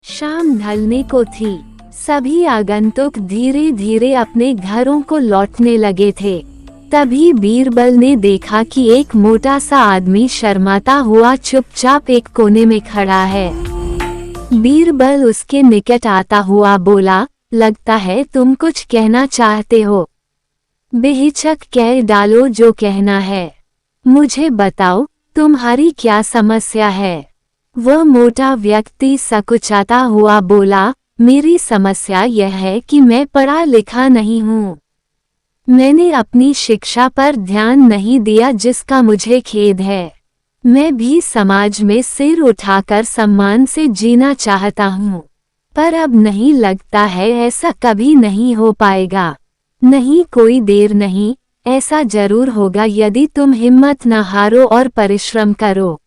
शाम ढलने को थी। सभी आगंतुक धीरे धीरे अपने घरों को लौटने लगे थे। तभी बीरबल ने देखा कि एक मोटा सा आदमी शर्माता हुआ चुपचाप एक कोने में खड़ा है। बीरबल उसके निकट आता हुआ बोला, लगता है तुम कुछ कहना चाहते हो। बेहिचक कह डालो जो कहना है। मुझे बताओ, तुम्हारी क्या समस्या है। वह मोटा व्यक्ति सकुचाता हुआ बोला, मेरी समस्या यह है कि मैं पढ़ा लिखा नहीं हूँ। मैंने अपनी शिक्षा पर ध्यान नहीं दिया, जिसका मुझे खेद है। मैं भी समाज में सिर उठाकर सम्मान से जीना चाहता हूँ, पर अब नहीं लगता है ऐसा कभी नहीं हो पाएगा। नहीं, कोई देर नहीं, ऐसा जरूर होगा यदि तुम हिम्मत न हारो और परिश्रम करो।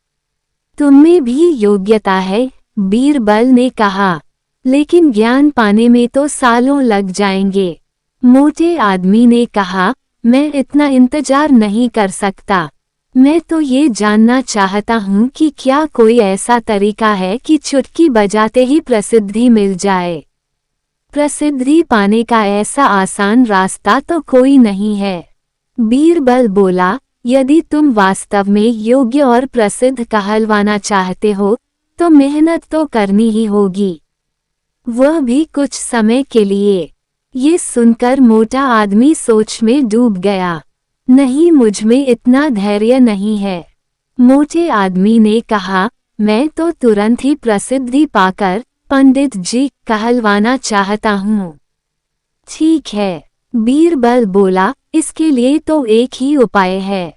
तुम्हें भी योग्यता है, बीरबल ने कहा, लेकिन ज्ञान पाने में तो सालों लग जाएंगे। मोटे आदमी ने कहा, मैं इतना इंतजार नहीं कर सकता। मैं तो ये जानना चाहता हूँ कि क्या कोई ऐसा तरीका है कि चुटकी बजाते ही प्रसिद्धि मिल जाए। प्रसिद्धि पाने का ऐसा आसान रास्ता तो कोई नहीं है। बीरबल बोला, यदि तुम वास्तव में योग्य और प्रसिद्ध कहलवाना चाहते हो तो मेहनत तो करनी ही होगी, वह भी कुछ समय के लिए। ये सुनकर मोटा आदमी सोच में डूब गया। नहीं, मुझमें इतना धैर्य नहीं है। मोटे आदमी ने कहा, मैं तो तुरंत ही प्रसिद्धि पाकर पंडित जी कहलवाना चाहता हूँ। ठीक है, बीरबल बोला, इसके लिए तो एक ही उपाय है।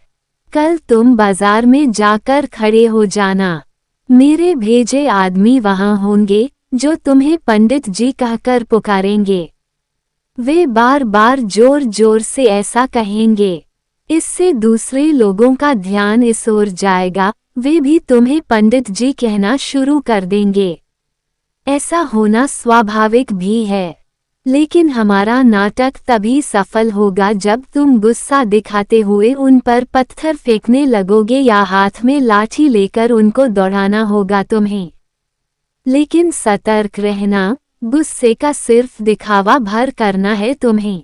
कल तुम बाजार में जाकर खड़े हो जाना। मेरे भेजे आदमी वहां होंगे जो तुम्हें पंडित जी कहकर पुकारेंगे। वे बार बार जोर जोर से ऐसा कहेंगे। इससे दूसरे लोगों का ध्यान इस ओर जाएगा, वे भी तुम्हें पंडित जी कहना शुरू कर देंगे। ऐसा होना स्वाभाविक भी है, लेकिन हमारा नाटक तभी सफल होगा जब तुम गुस्सा दिखाते हुए उन पर पत्थर फेंकने लगोगे या हाथ में लाठी लेकर उनको दौड़ाना होगा तुम्हें। लेकिन सतर्क रहना, गुस्से का सिर्फ दिखावा भर करना है तुम्हें।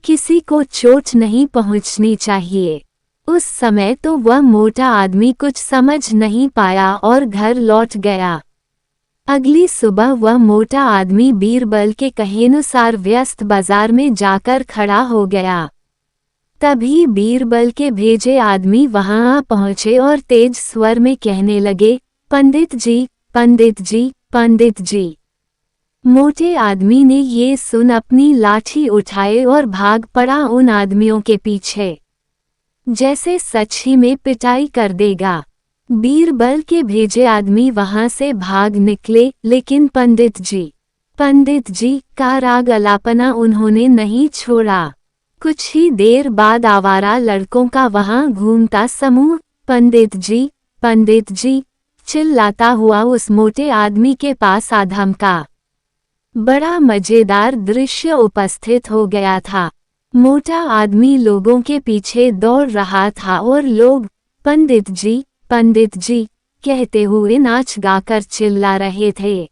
किसी को चोट नहीं पहुंचनी चाहिए। उस समय तो वह मोटा आदमी कुछ समझ नहीं पाया और घर लौट गया। अगली सुबह वह मोटा आदमी बीरबल के कहेनुसार व्यस्त बाजार में जाकर खड़ा हो गया। तभी बीरबल के भेजे आदमी वहां आ पहुंचे और तेज स्वर में कहने लगे, पंडित जी, पंडित जी, पंडित जी। मोटे आदमी ने ये सुन अपनी लाठी उठाए और भाग पड़ा उन आदमियों के पीछे, जैसे सच ही में पिटाई कर देगा। बीरबल के भेजे आदमी वहां से भाग निकले, लेकिन पंडित जी का राग अलापना उन्होंने नहीं छोड़ा। कुछ ही देर बाद आवारा लड़कों का वहां घूमता समूह पंडित जी चिल्लाता हुआ उस मोटे आदमी के पास आ धमका। बड़ा मजेदार दृश्य उपस्थित हो गया था। मोटा आदमी लोगों के पीछे दौड़ रहा था और लोग पंडित जी कहते हुए नाच गाकर चिल्ला रहे थे।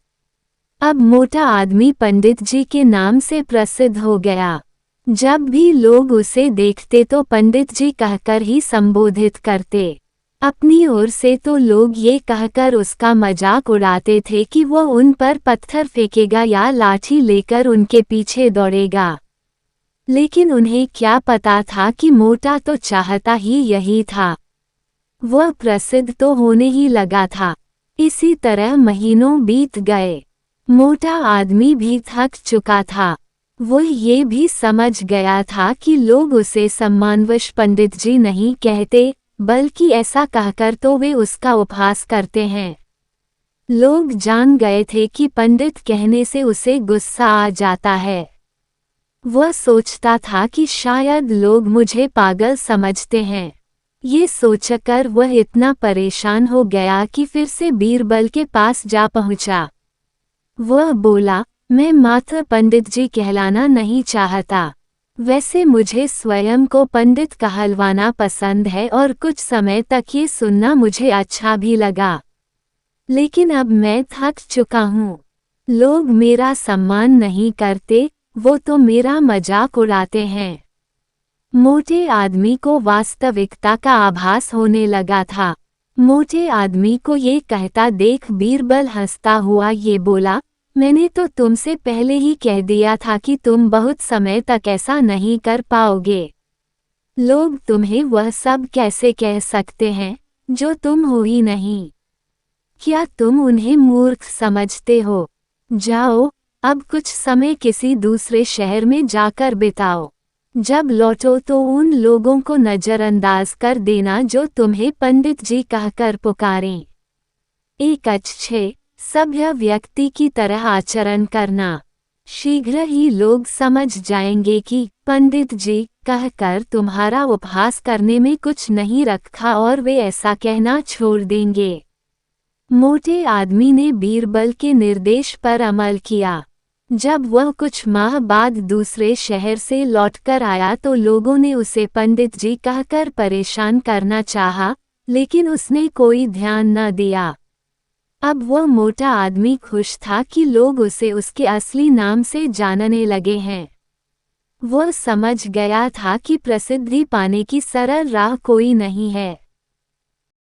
अब मोटा आदमी पंडित जी के नाम से प्रसिद्ध हो गया। जब भी लोग उसे देखते तो पंडित जी कहकर ही संबोधित करते। अपनी ओर से तो लोग ये कहकर उसका मजाक उड़ाते थे कि वह उन पर पत्थर फेंकेगा या लाठी लेकर उनके पीछे दौड़ेगा। लेकिन उन्हें क्या पता था कि मोटा तो चाहता ही यही था। वह प्रसिद्ध तो होने ही लगा था। इसी तरह महीनों बीत गए। मोटा आदमी भी थक चुका था। वह ये भी समझ गया था कि लोग उसे सम्मानवश पंडित जी नहीं कहते, बल्कि ऐसा कहकर तो वे उसका उपहास करते हैं। लोग जान गए थे कि पंडित कहने से उसे गुस्सा आ जाता है। वह सोचता था कि शायद लोग मुझे पागल समझते हैं। ये सोचकर वह इतना परेशान हो गया कि फिर से बीरबल के पास जा पहुंचा। वह बोला, मैं मात्र पंडित जी कहलाना नहीं चाहता। वैसे मुझे स्वयं को पंडित कहलवाना पसंद है और कुछ समय तक ये सुनना मुझे अच्छा भी लगा। लेकिन अब मैं थक चुका हूँ। लोग मेरा सम्मान नहीं करते, वो तो मेरा मजाक उड़ाते हैं। मोटे आदमी को वास्तविकता का आभास होने लगा था। मोटे आदमी को ये कहता देख बीरबल हंसता हुआ ये बोला, मैंने तो तुमसे पहले ही कह दिया था कि तुम बहुत समय तक ऐसा नहीं कर पाओगे। लोग तुम्हें वह सब कैसे कह सकते हैं जो तुम हो ही नहीं। क्या तुम उन्हें मूर्ख समझते हो? जाओ, अब कुछ समय किसी दूसरे शहर में जाकर बिताओ। जब लौटो तो उन लोगों को नजरअंदाज कर देना जो तुम्हें पंडित जी कहकर पुकारें। एक अच्छे, सभ्य व्यक्ति की तरह आचरण करना। शीघ्र ही लोग समझ जाएंगे कि पंडित जी कहकर तुम्हारा उपहास करने में कुछ नहीं रखा और वे ऐसा कहना छोड़ देंगे। मोटे आदमी ने बीरबल के निर्देश पर अमल किया। जब वह कुछ माह बाद दूसरे शहर से लौटकर आया तो लोगों ने उसे पंडित जी कहकर परेशान करना चाहा, लेकिन उसने कोई ध्यान न दिया। अब वह मोटा आदमी खुश था कि लोग उसे उसके असली नाम से जानने लगे हैं। वह समझ गया था कि प्रसिद्धि पाने की सरल राह कोई नहीं है।